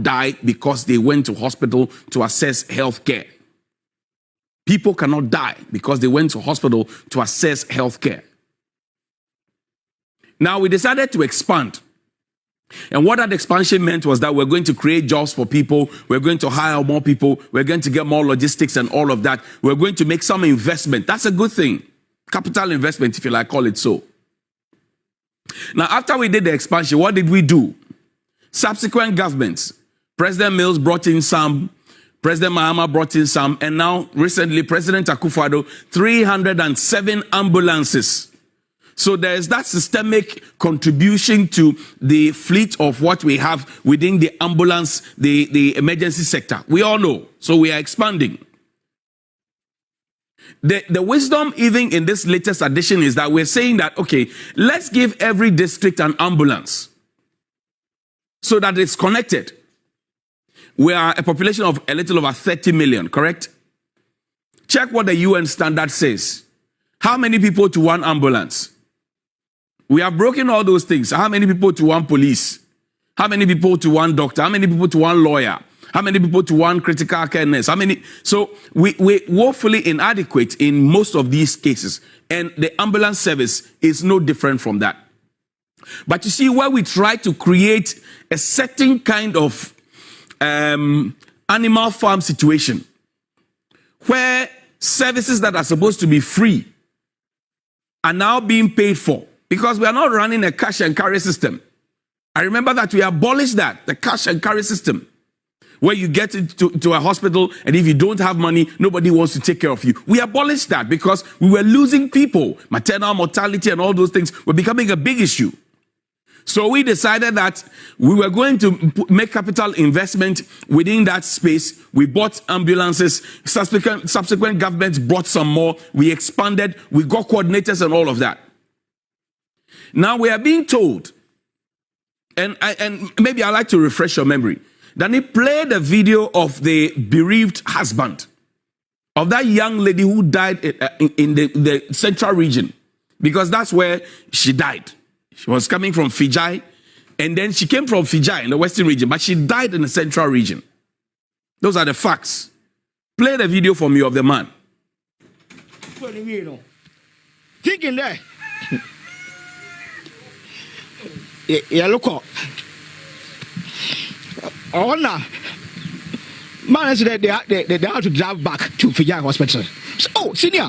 die because they went to hospital to access health care. People cannot die because they went to hospital to access health care. Now we decided to expand. And what that expansion meant was that we're going to create jobs for people. We're going to hire more people. We're going to get more logistics and all of that. We're going to make some investment. That's a good thing. Capital investment, if you like, call it so. Now, after we did the expansion, what did we do? Subsequent governments, President Mills brought in some, President Mahama brought in some, and now recently President Akufo-Addo, 307 ambulances. So there's that systemic contribution to the fleet of what we have within the ambulance, the emergency sector. We all know. So we are expanding. The wisdom even in this latest edition is that we're saying that, okay, let's give every district an ambulance so that it's connected. We are a population of a little over 30 million, correct? Check what the UN standard says. How many people to one ambulance? We have broken all those things. How many people to one police? How many people to one doctor? How many people to one lawyer? How many people to one critical care nurse? How many? So we're woefully inadequate in most of these cases. And the ambulance service is no different from that. But you see, where we try to create a certain kind of animal farm situation, where services that are supposed to be free are now being paid for, because we are not running a cash and carry system. I remember that we abolished that, the cash and carry system, where you get to a hospital and if you don't have money, nobody wants to take care of you. We abolished that because we were losing people. Maternal mortality and all those things were becoming a big issue. So we decided that we were going to make capital investment within that space. We bought ambulances. Subsequent governments brought some more. We expanded. We got coordinators and all of that. Now we are being told, and maybe I'd like to refresh your memory, that he played a video of the bereaved husband of that young lady who died in the central region, because that's where she died. She was coming from Fiji, and then she came from Fiji in the western region, but she died in the central region. Those are the facts. Play the video for me of the man. Thinking there. Yeah, look up. Oh, no. Man said they have to drive back to Fiji Hospital. So, oh, senior.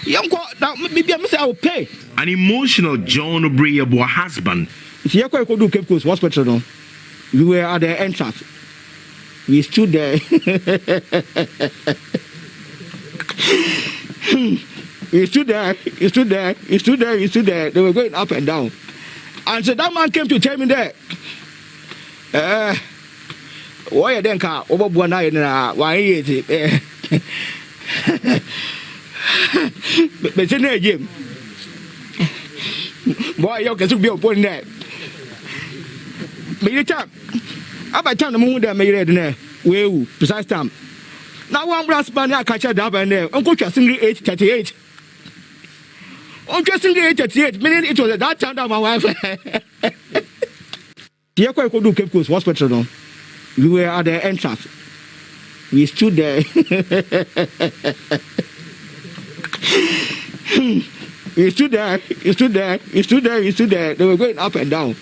Maybe I will pay. An emotional John Obreyabo husband. If you go to Cape Coast Hospital, no, we were at the entrance. We stood there. He stood there. They were going up and down. And so that man came to tell me that, why you then car over Buana, why is it? But Jim, boy, you can be upon that. But you tap, about time the moon that made it in there, well, precise time. Now one brass band, I catch up and there, Uncle Chasing 838. Uncle Chasing 838, meaning it was at that time that my wife. The Echo could do Cape Coast Hospital, no. We were at the entrance. We stood there. He stood there. They were going up and down.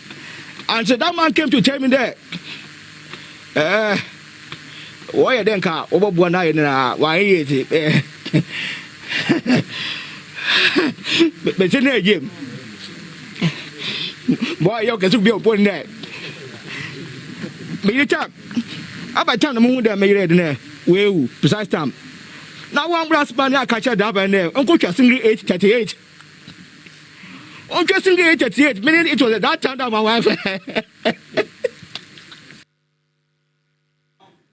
And so that man came to tell me that, why you then car over Buana, why is it? But Jim, boy, you can be upon that. But you tap, about time the moon that made it in there, well, precise time. Now one brass band, I catch up and there, Uncle Chasing 838. Uncle Chasing 838, meaning it was at that time that my wife.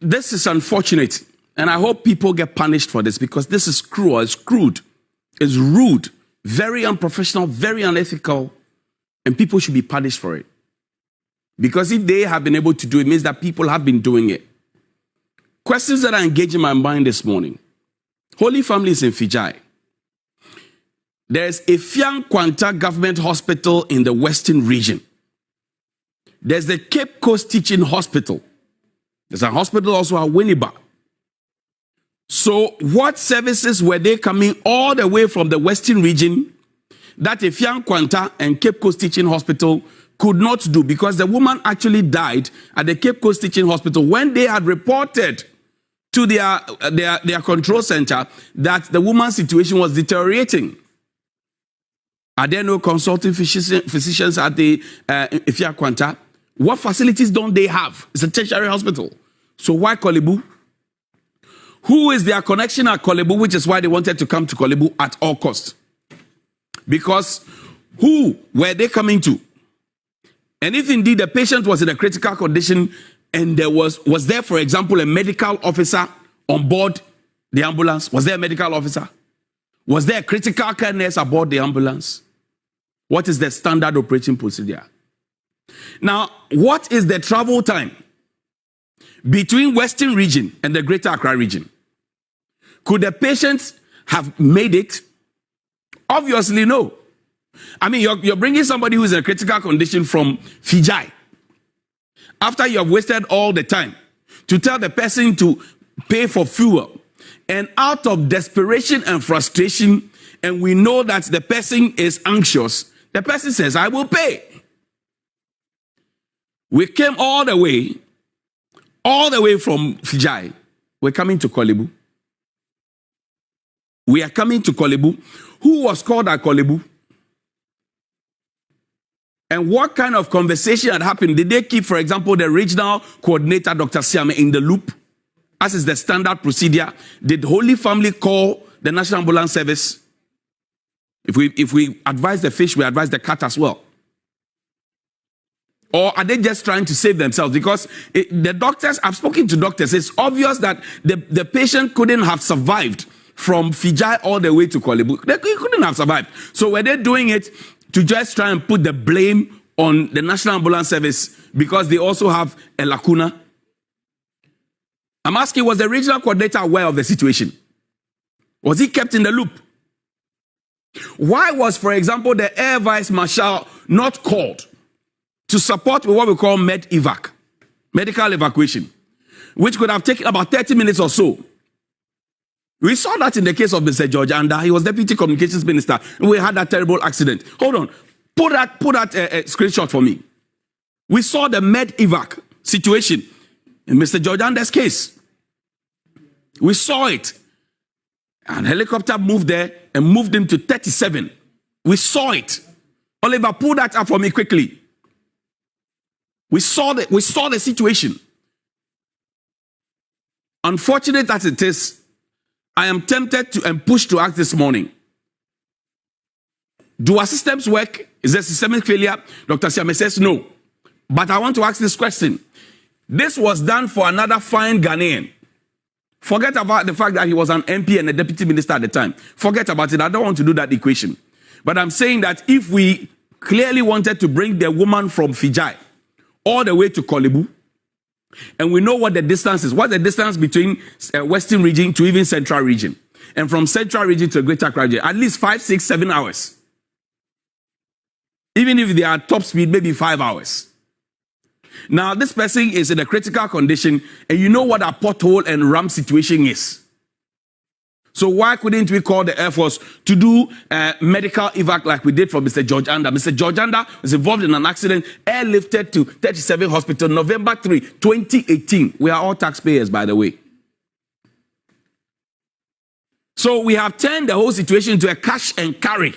This is unfortunate, and I hope people get punished for this, because this is cruel, it's crude, it's rude, very unprofessional, very unethical, and people should be punished for it. Because if they have been able to do it, it means that people have been doing it. Questions that are engaging my mind this morning. Holy Family is in Fiji. There's a Fiang Kwanta Government Hospital in the Western region. There's the Cape Coast Teaching Hospital There's a hospital also at Winneba. So what services were they coming all the way from the Western region that Efian Kwanta and Cape Coast Teaching Hospital could not do, because the woman actually died at the Cape Coast Teaching Hospital when they had reported to their control center that the woman's situation was deteriorating? Are there no consulting physicians at the Efian Kwanta? What facilities don't they have? It's a tertiary hospital. So why Korle Bu? Who is their connection at Korle Bu, which is why they wanted to come to Korle Bu at all costs? Because who were they coming to? And if indeed the patient was in a critical condition and there was there, for example, a medical officer on board the ambulance? Was there a medical officer? Was there a critical care nurse aboard the ambulance? What is the standard operating procedure? Now, what is the travel time between Western region and the Greater Accra region? Could the patients have made it? Obviously, no. I mean, you're bringing somebody who's in a critical condition from Fiji after you have wasted all the time to tell the person to pay for fuel. And out of desperation and frustration, and we know that the person is anxious, the person says, I will pay. We came all the way from Fiji. We're coming to Korle Bu. We are coming to Korle Bu. Who was called at Korle Bu? And what kind of conversation had happened? Did they keep, for example, the regional coordinator, Dr. Siame, in the loop, as is the standard procedure? Did Holy Family call the National Ambulance Service? If we advise the fish, we advise the cat as well. Or are they just trying to save themselves? Because the doctors, I've spoken to doctors, it's obvious that the patient couldn't have survived from Fiji all the way to Korle Bu. They couldn't have survived. So were they doing it to just try and put the blame on the National Ambulance Service because they also have a lacuna? I'm asking, was the regional coordinator aware of the situation? Was he kept in the loop? Why was, for example, the Air Vice Marshal not called to support with what we call med-evac, medical evacuation, which could have taken about 30 minutes or so? We saw that in the case of Mr. George Anda. He was Deputy Communications Minister, and we had that terrible accident. Hold on. Put that screenshot for me. We saw the med-evac situation in Mr. George Anda's case. We saw it. An helicopter moved there and moved him to 37. We saw it. Oliver, pull that up for me quickly. We saw the situation. Unfortunate as it is, I am tempted to and pushed to ask this morning. Do our systems work? Is there systemic failure? Dr. Siame says no. But I want to ask this question. This was done for another fine Ghanaian. Forget about the fact that he was an MP and a deputy minister at the time. Forget about it. I don't want to do that equation. But I'm saying that if we clearly wanted to bring the woman from Fiji all the way to Korle Bu, and we know what the distance is, what's the distance between Western region to even Central region, and from Central region to Greater Accra region, at least 5, 6, 7 hours. Even if they are top speed, maybe 5 hours. Now, this person is in a critical condition, and you know what a pothole and ram situation is. So why couldn't we call the Air Force to do medical evac like we did for Mr. George Anda? Mr. George Anda was involved in an accident, airlifted to 37 Hospital, November 3, 2018. We are all taxpayers, by the way. So we have turned the whole situation into a cash and carry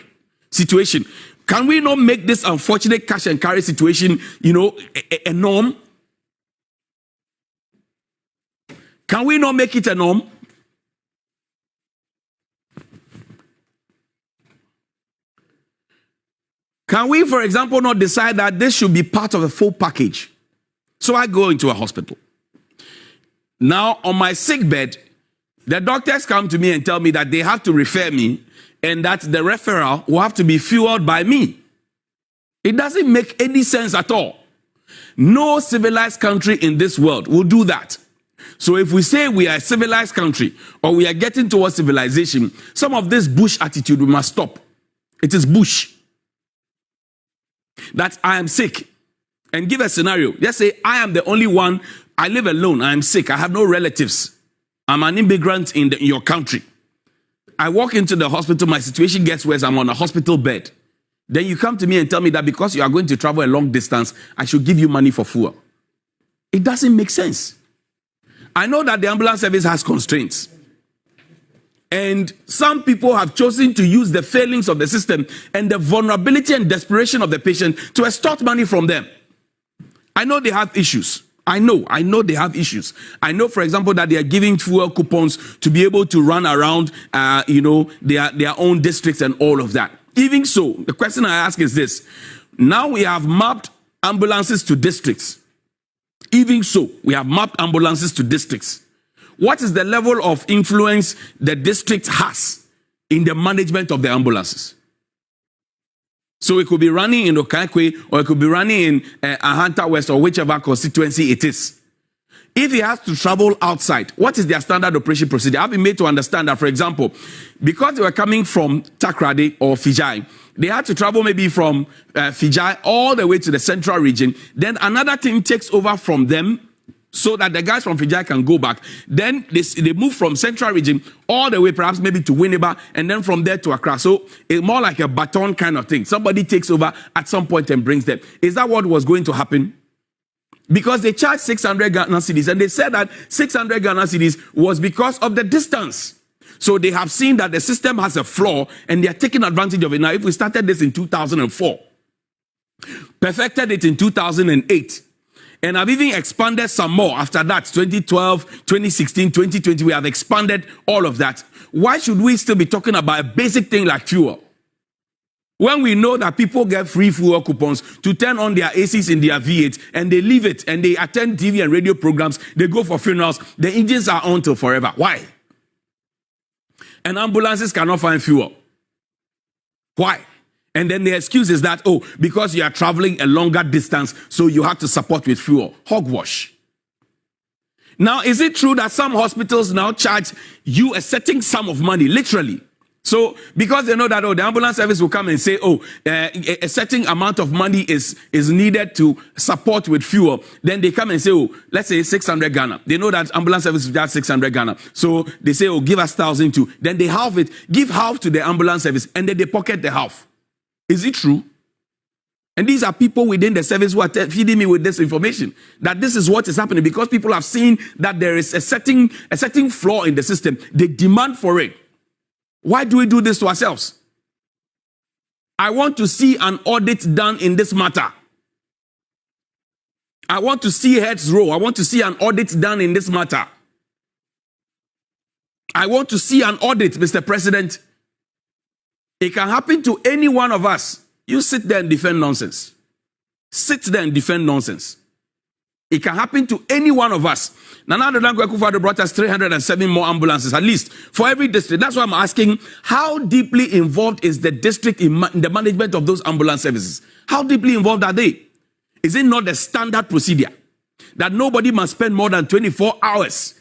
situation. Can we not make this unfortunate cash and carry situation, a norm? Can we not make it a norm? Can we, for example, not decide that this should be part of a full package? So I go into a hospital. Now, on my sick bed, the doctors come to me and tell me that they have to refer me and that the referral will have to be fueled by me. It doesn't make any sense at all. No civilized country in this world will do that. So if we say we are a civilized country or we are getting towards civilization, some of this bush attitude we must stop. It is bush. That I am sick and give a scenario. Let's say I am the only one I live alone. I'm sick. I have no relatives. I'm an immigrant in your country. I walk into the hospital. My situation gets worse. I'm on a hospital bed. Then you come to me and tell me that because you are going to travel a long distance, I should give you money for fuel. It doesn't make sense. I know that the ambulance service has constraints. And some people have chosen to use the failings of the system and the vulnerability and desperation of the patient to extort money from them. I know they have issues. I know they have issues. I know, for example, that they are giving fuel coupons to be able to run around, their own districts and all of that. Even so, the question I ask is this. Now we have mapped ambulances to districts. Even so, we have mapped ambulances to districts. What is the level of influence the district has in the management of the ambulances? So it could be running in Okaikwe, or it could be running in Ahanta West, or whichever constituency it is. If he has to travel outside, what is their standard operation procedure? I've been made to understand that, for example, because they were coming from Takrady or Fijai, they had to travel maybe from Fijai all the way to the central region. Then another team takes over from them, so that the guys from Fijai can go back. Then they move from central region all the way perhaps maybe to Winneba, and then from there to Accra. So it's more like a baton kind of thing. Somebody takes over at some point and brings them. Is that what was going to happen? Because they charged 600 Ghana cedis, and they said that 600 Ghana cedis was because of the distance. So they have seen that the system has a flaw, and they are taking advantage of it. Now, if we started this in 2004, perfected it in 2008, and I've even expanded some more after that, 2012, 2016, 2020, we have expanded all of that. Why should we still be talking about a basic thing like fuel? When we know that people get free fuel coupons to turn on their ACs in their V8, and they leave it, and they attend TV and radio programs, they go for funerals, the engines are on till forever. Why? And ambulances cannot find fuel. Why? And then the excuse is that, oh, because you are traveling a longer distance, so you have to support with fuel. Hogwash. Now, is it true that some hospitals now charge you a certain sum of money, literally? So, because they know that, oh, the ambulance service will come and say, oh, a certain amount of money is needed to support with fuel. Then they come and say, oh, let's say 600 Ghana. They know that ambulance service will charge 600 Ghana. So they say, oh, give us 1,000 too. Then they halve it, give half to the ambulance service, and then they pocket the half. Is it true? And these are people within the service who are feeding me with this information, that this is what is happening because people have seen that there is a certain flaw in the system. They demand for it. Why do we do this to ourselves? I want to see an audit done in this matter. I want to see heads roll. I want to see an audit done in this matter. I want to see an audit, Mr. President. It can happen to any one of us. You sit there and defend nonsense. Sit there and defend nonsense. It can happen to any one of us. Nana Addo Dankwa Akufo-Addo brought us 307 more ambulances, at least, for every district. That's why I'm asking, how deeply involved is the district in the management of those ambulance services? How deeply involved are they? Is it not the standard procedure that nobody must spend more than 24 hours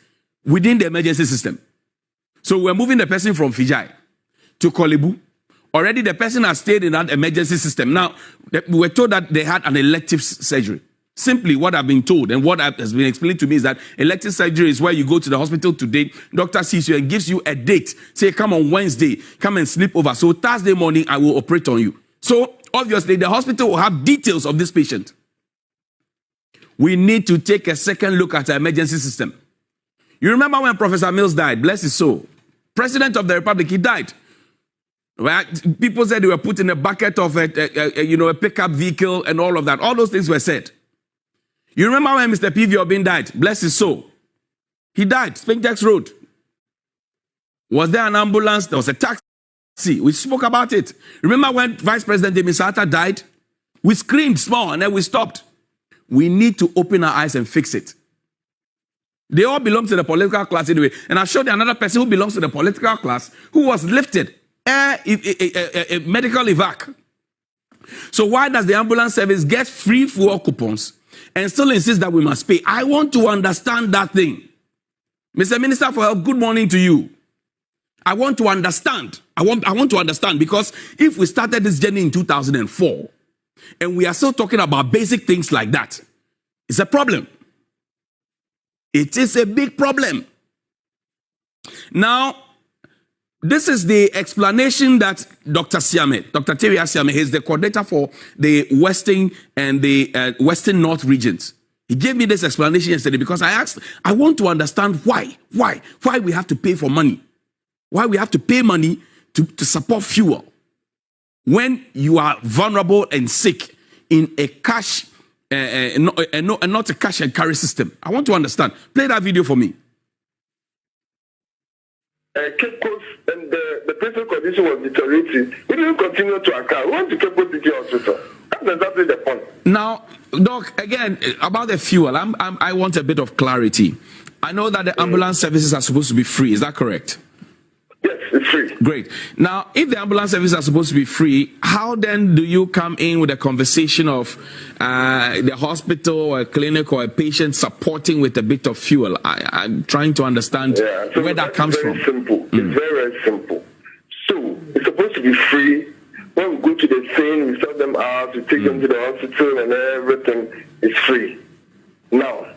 within the emergency system? So we're moving the person from Fijai to Kolebu. Already the person has stayed in that emergency system. Now, we were told that they had an elective surgery. Simply what I've been told and what has been explained to me is that elective surgery is where you go to the hospital today, doctor sees you and gives you a date. Say, come on Wednesday, come and sleep over. So Thursday morning, I will operate on you. So obviously, the hospital will have details of this patient. We need to take a second look at our emergency system. You remember when Professor Mills died? Bless his soul. President of the Republic, he died. Right? People said they were put in a bucket of a pickup vehicle and all of that. All those things were said. You remember when Mr. P.V. Obin died? Bless his soul. He died, Spintex Road. Was there an ambulance? There was a taxi. We spoke about it. Remember when Vice President Demisata died? We screamed small and then we stopped. We need to open our eyes and fix it. They all belong to the political class anyway. And I showed you another person who belongs to the political class who was lifted. A medical evac. So why does the ambulance service get free fuel coupons and still insist that we must pay? I want to understand that thing. Mr. Minister for Health, good morning to you. I want to understand. I want to understand, because if we started this journey in 2004 and we are still talking about basic things like that, it's a problem. It is a big problem. Now, this is the explanation that Dr. Siame, Dr. Terry Siame, he's the coordinator for the Western and the Western North regions. He gave me this explanation yesterday because I asked, I want to understand why we have to pay for money. Why we have to pay money to support fuel when you are vulnerable and sick in a cash, not a cash and carry system. I want to understand. Play that video for me. Cape Coast and the personal condition was deteriorating. We didn't continue to account. We went to Cape Coast City Hospital. That's exactly the point. Now, Doc, again, about the fuel, I want a bit of clarity. I know that the ambulance services are supposed to be free. Is that correct? Yes, it's free. Great. Now, if the ambulance services are supposed to be free, how then do you come in with a conversation of the hospital or a clinic or a patient supporting with a bit of fuel? I'm trying to understand where that comes from. Simple. It's very, very simple. So, it's supposed to be free. When we go to the scene, we sort them out, we take them to the hospital and everything is free. Now,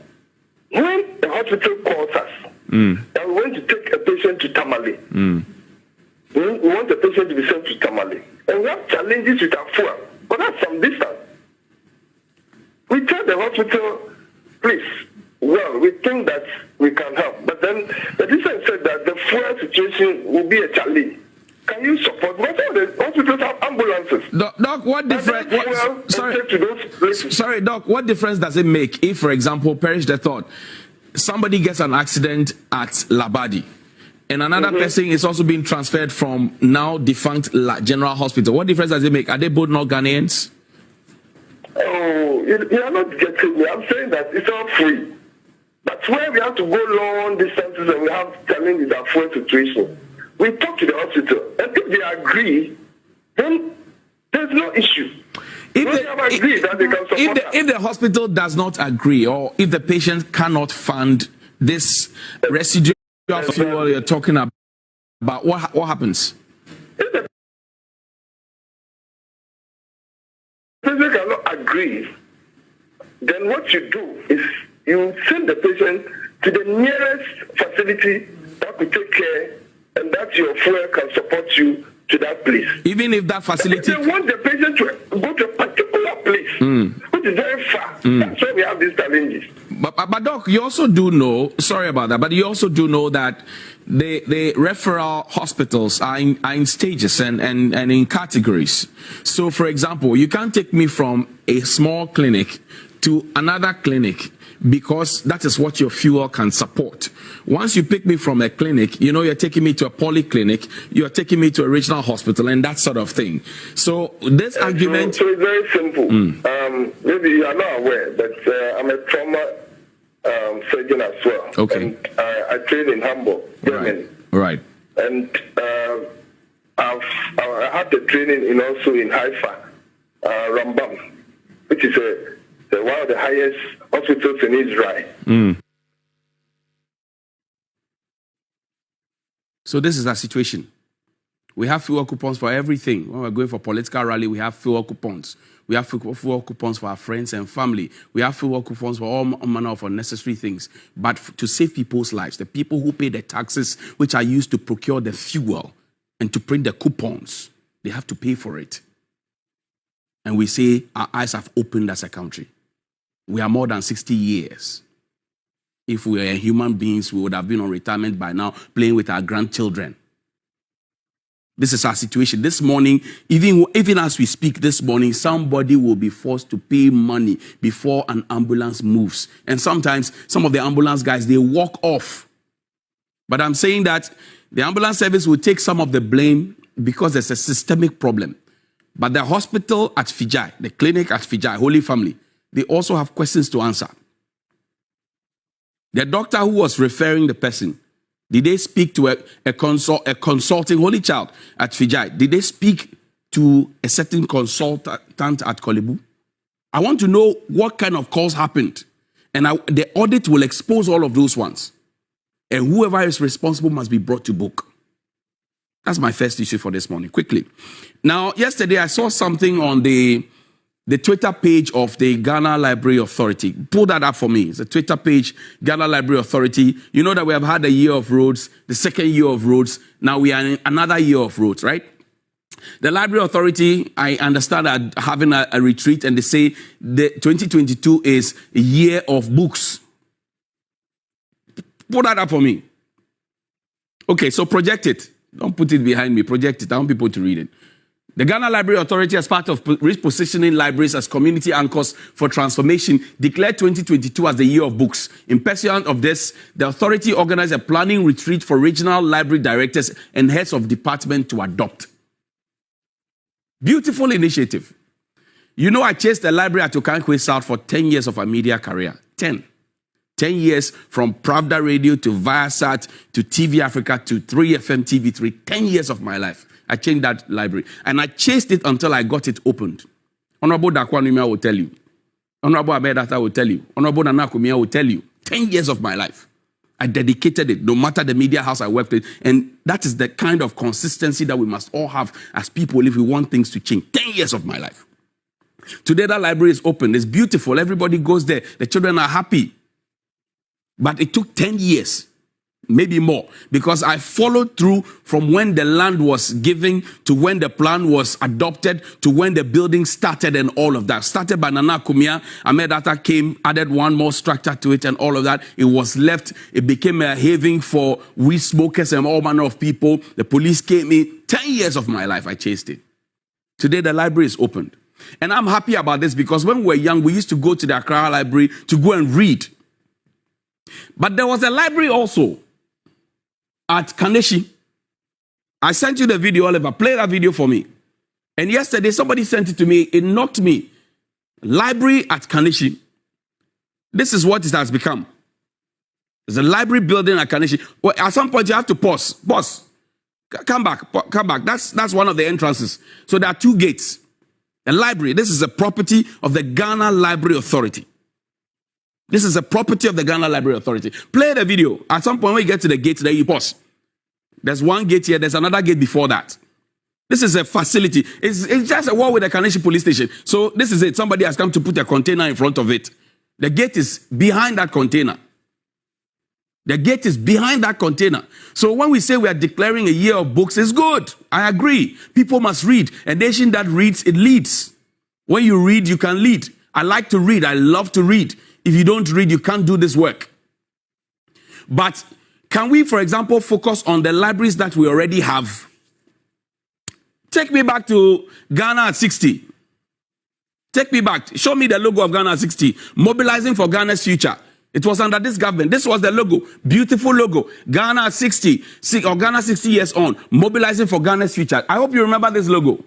when the hospital calls us, and we want to take a patient to Tamale, we want the patient to be sent to Tamale, and we have challenges with our fuel, but that's some distance. We tell the hospital, please, well, we think that we can help, but then the distance said that the fuel situation will be a challenge. Can you support? What are the hospitals have ambulances? Doc, what difference? Sorry, Doc, what difference does it make if, for example, perish the thought, somebody gets an accident at Labadi, and another person is also being transferred from now defunct General Hospital? What difference does it make? Are they both not Ghanaians? Oh, you are not getting me. I'm saying that it's all free. But where we have to go long distances and we have challenges at fuel situation, we talk to the hospital, and if they agree, then there's no issue. If the hospital does not agree, or if the patient cannot fund this residual fuel you're talking about, what happens? If the patient cannot agree, then what you do is you send the patient to the nearest facility that could take care, and that your fuel can support you to that place. Even if that facility... They want the patient to go to a particular place, which is very far. That's why we have these challenges. But Doc, you also do know, sorry about that, but you also do know that the referral hospitals are in stages and in categories. So, for example, you can't take me from a small clinic to another clinic because that is what your fuel can support. Once you pick me from a clinic, you know, you're taking me to a polyclinic, you're taking me to a regional hospital and that sort of thing. So this argument... So it's very simple. Maybe you are not aware, but I'm a trauma surgeon as well. Okay. And I train in Hamburg, Germany. Right. And I had the training also in Haifa, Rambam, which is one of the highest hospitals in Israel. So this is our situation. We have fuel coupons for everything. When we're going for political rally, we have fuel coupons. We have fuel coupons for our friends and family. We have fuel coupons for all manner of unnecessary things. But to save people's lives, the people who pay the taxes which are used to procure the fuel and to print the coupons, they have to pay for it. And we say our eyes have opened as a country. We are more than 60 years. If we were human beings, we would have been on retirement by now, playing with our grandchildren. This is our situation. This morning, even as we speak this morning, somebody will be forced to pay money before an ambulance moves. And sometimes, some of the ambulance guys, they walk off. But I'm saying that the ambulance service will take some of the blame because there's a systemic problem. But the hospital at Fijai, the clinic at Fijai, Holy Family, they also have questions to answer. The doctor who was referring the person, did they speak to a consulting Holy Child at Fijai? Did they speak to a certain consultant at Kolebu? I want to know what kind of calls happened. And the audit will expose all of those ones. And whoever is responsible must be brought to book. That's my first issue for this morning. Quickly. Now, yesterday I saw something on the the Twitter page of the Ghana Library Authority. Pull that up for me. It's a Twitter page, Ghana Library Authority. You know that we have had a year of roads, the second year of roads. Now we are in another year of roads, right? The Library Authority, I understand, are having a retreat, and they say the 2022 is a year of books. Pull that up for me. Okay, so project it. Don't put it behind me. Project it. I want people to read it. The Ghana Library Authority, as part of repositioning libraries as community anchors for transformation, declared 2022 as the year of books. In pursuant of this, the authority organized a planning retreat for regional library directors and heads of department to adopt. Beautiful initiative. You know, I chased the library at Okankwe South for 10 years of a media career. 10 years, from Pravda Radio to Viasat to TV Africa to 3FM TV3. 10 years of my life. I changed that library. And I chased it until I got it opened. Honorable Dakwanumia will tell you. Honorable Abedata will tell you. Honorable Nanakumia will tell you. 10 years of my life. I dedicated it, no matter the media house I worked with. And that is the kind of consistency that we must all have as people if we want things to change. 10 years of my life. Today, that library is open. It's beautiful. Everybody goes there. The children are happy. But it took 10 years. Maybe more, because I followed through from when the land was given to when the plan was adopted to when the building started and all of that. Started by Nana Kumia, Ahmedata came, added one more structure to it and all of that. It was left, it became a haven for weed smokers and all manner of people. The police came in. 10 years of my life, I chased it. Today, the library is opened. And I'm happy about this because when we were young, we used to go to the Accra Library to go and read. But there was a library also at Kaneshi. I sent you the video, Oliver. Play that video for me. And yesterday, somebody sent it to me. It knocked me. Library at Kaneshi. This is what it has become. There's a library building at Kaneshi. Well, at some point, you have to pause. Pause. Come back. Come back. That's one of the entrances. So there are two gates. A library. This is a property of the Ghana Library Authority. This is a property of the Ghana Library Authority. Play the video. At some point when you get to the gate, there you pause. There's one gate here. There's another gate before that. This is a facility. It's just a wall with a Kaneshi police station. So this is it. Somebody has come to put a container in front of it. The gate is behind that container. The gate is behind that container. So when we say we are declaring a year of books, it's good. I agree. People must read. A nation that reads, it leads. When you read, you can lead. I like to read. I love to read. If you don't read, you can't do this work. But can we, for example, focus on the libraries that we already have? Take me back to Ghana at 60. Take me back. Show me the logo of Ghana at 60. Mobilizing for Ghana's future. It was under this government. This was the logo. Beautiful logo. Ghana at 60. Or Ghana 60 years on. Mobilizing for Ghana's future. I hope you remember this logo.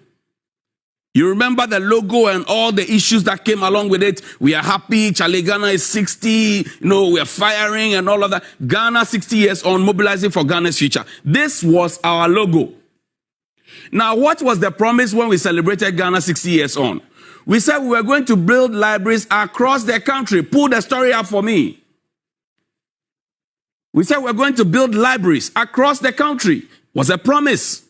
You remember the logo and all the issues that came along with it. We are happy. Charlie Ghana is 60. We are firing and all of that. Ghana 60 years on, mobilizing for Ghana's future. This was our logo. Now, what was the promise when we celebrated Ghana 60 years on? We said we were going to build libraries across the country. Pull the story up for me. We said we're going to build libraries across the country. Was a promise.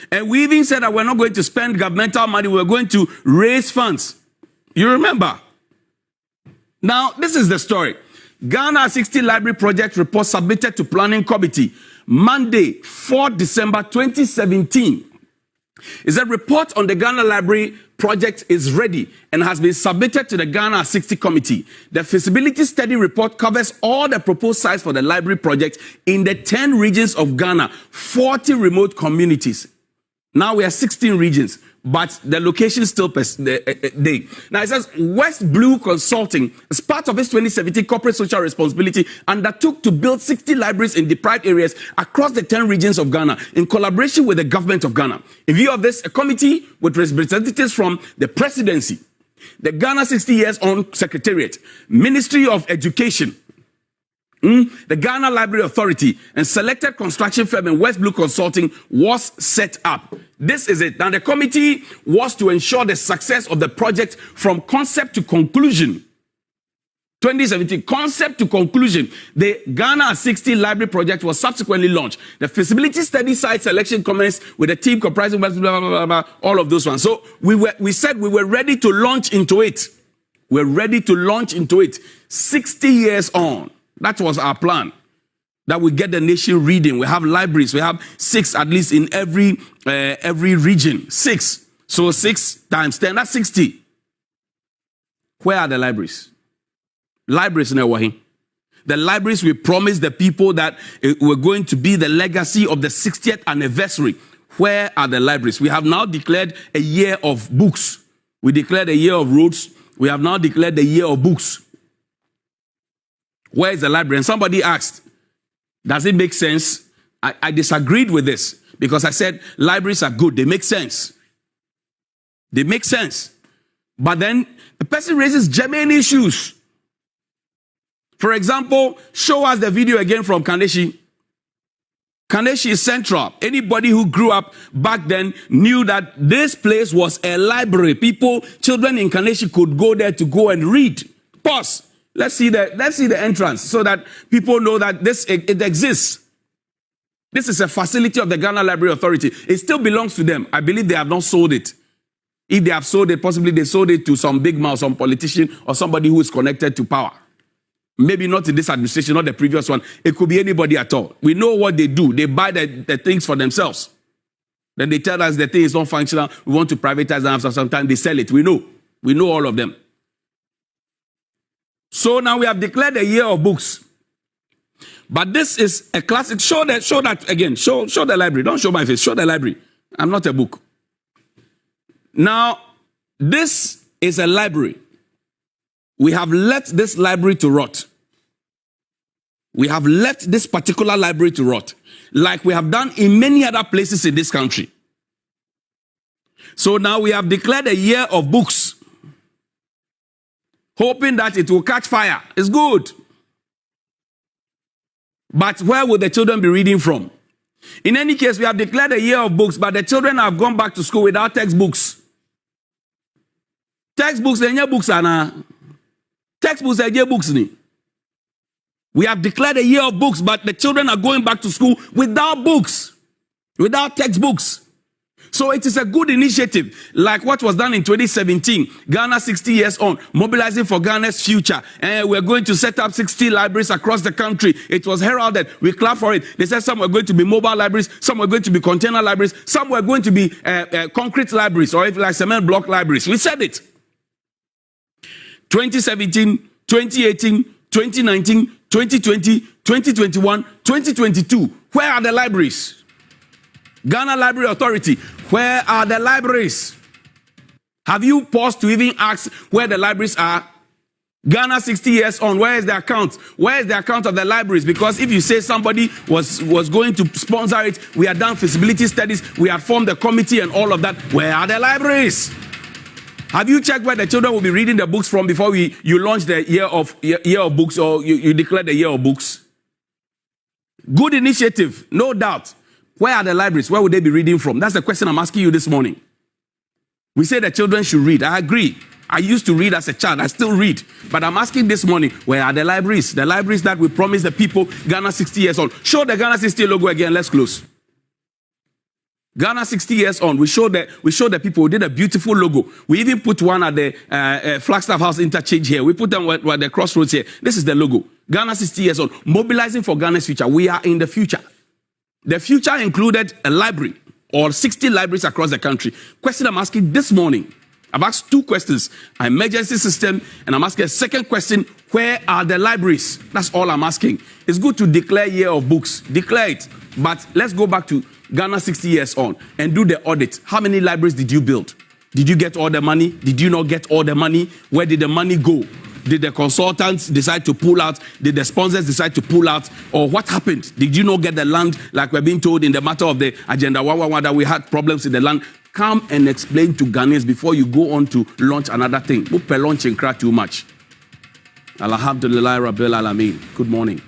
And we even said that we're not going to spend governmental money, we're going to raise funds. You remember? Now, this is the story. Ghana 60 Library Project report submitted to Planning Committee Monday, 4 December 2017. It's a report on the Ghana Library Project is ready and has been submitted to the Ghana 60 Committee. The feasibility study report covers all the proposed sites for the library project in the 10 regions of Ghana, 40 remote communities. Now we are 16 regions, but the location still they. Now it says West Blue Consulting, as part of its 2017 corporate social responsibility, undertook to build 60 libraries in deprived areas across the 10 regions of Ghana in collaboration with the government of Ghana. In view of this, a committee with representatives from the presidency, the Ghana 60 Years On Secretariat, Ministry of Education, the Ghana Library Authority, and selected construction firm in West Blue Consulting was set up. This is it. Now, the committee was to ensure the success of the project from concept to conclusion. 2017, concept to conclusion. The Ghana 60 library project was subsequently launched. The feasibility study site selection commenced with a team comprising blah, blah, blah, blah, blah, all of those ones. So we said we were ready to launch into it. We're ready to launch into it. 60 years on. That was our plan. That we get the nation reading. We have libraries. We have 6 at least in every region. 6. So 6 times 10, that's 60. Where are the libraries? Libraries in Ewahi. The libraries we promised the people that were going to be the legacy of the 60th anniversary. Where are the libraries? We have now declared a year of books. We declared a year of roads. We have now declared the year of books. Where is the library? And somebody asked, does it make sense? I disagreed with this because I said libraries are good. They make sense. They make sense. But then the person raises germane issues. For example, show us the video again from Kaneshie. Kaneshie is central. Anybody who grew up back then knew that this place was a library. Children in Kaneshie could go there to go and read. Pause. Let's see the entrance so that people know that it exists. This is a facility of the Ghana Library Authority. It still belongs to them. I believe they have not sold it. If they have sold it, possibly they sold it to some big mouth, some politician or somebody who is connected to power. Maybe not in this administration, not the previous one. It could be anybody at all. We know what they do. They buy the things for themselves. Then they tell us the thing is not functional. We want to privatize them. So sometimes they sell it. We know. We know all of them. So now we have declared a year of books. But this is a classic. Show that again. Show the library. Don't show my face. Show the library. I'm not a book. Now, this is a library. We have let this library to rot. We have left this particular library to rot, like we have done in many other places in this country. So now we have declared a year of books, hoping that it will catch fire. It's good. But where will the children be reading from? In any case, we have declared a year of books, but the children have gone back to school without textbooks. Textbooks, they are books, Anna. Textbooks, they are books. We have declared a year of books, but the children are going back to school without books, without textbooks. So it is a good initiative, like what was done in 2017, Ghana 60 years on, mobilizing for Ghana's future. And we're going to set up 60 libraries across the country. It was heralded. We clapped for it. They said some were going to be mobile libraries, some were going to be container libraries, some were going to be concrete libraries, or if like cement block libraries. We said it. 2017, 2018, 2019, 2020, 2021, 2022. Where are the libraries? Ghana Library Authority, where are the libraries? Have you paused to even ask where the libraries are? Ghana 60 years on, where is the account? Where is the account of the libraries? Because if you say somebody was going to sponsor it, we had done feasibility studies, we had formed a committee and all of that. Where are the libraries? Have you checked where the children will be reading the books from before you launch the year of books, or you declare the year of books? Good initiative, no doubt. Where are the libraries? Where would they be reading from? That's the question I'm asking you this morning. We say the children should read. I agree. I used to read as a child. I still read. But I'm asking this morning, where are the libraries? The libraries that we promised the people, Ghana 60 years on. Show the Ghana 60 logo again. Let's close. Ghana 60 years on, we showed the people, we did a beautiful logo. We even put one at the Flagstaff House interchange here. We put them at the crossroads here. This is the logo. Ghana 60 years on, mobilizing for Ghana's future. We are in the future. The future included a library or 60 libraries across the country. Question I'm asking this morning. I've asked 2 questions. Emergency system, and I'm asking a second question. Where are the libraries? That's all I'm asking. It's good to declare year of books. Declare it. But let's go back to Ghana 60 years on and do the audit. How many libraries did you build? Did you get all the money? Did you not get all the money? Where did the money go? Did the consultants decide to pull out? Did the sponsors decide to pull out? Or what happened? Did you not get the land like we're being told in the matter of the Agenda 111 that we had problems in the land? Come and explain to Ghanaians before you go on to launch another thing. Don't launch and cry too much. Alhamdulillah Rabbil Alameen. Good morning.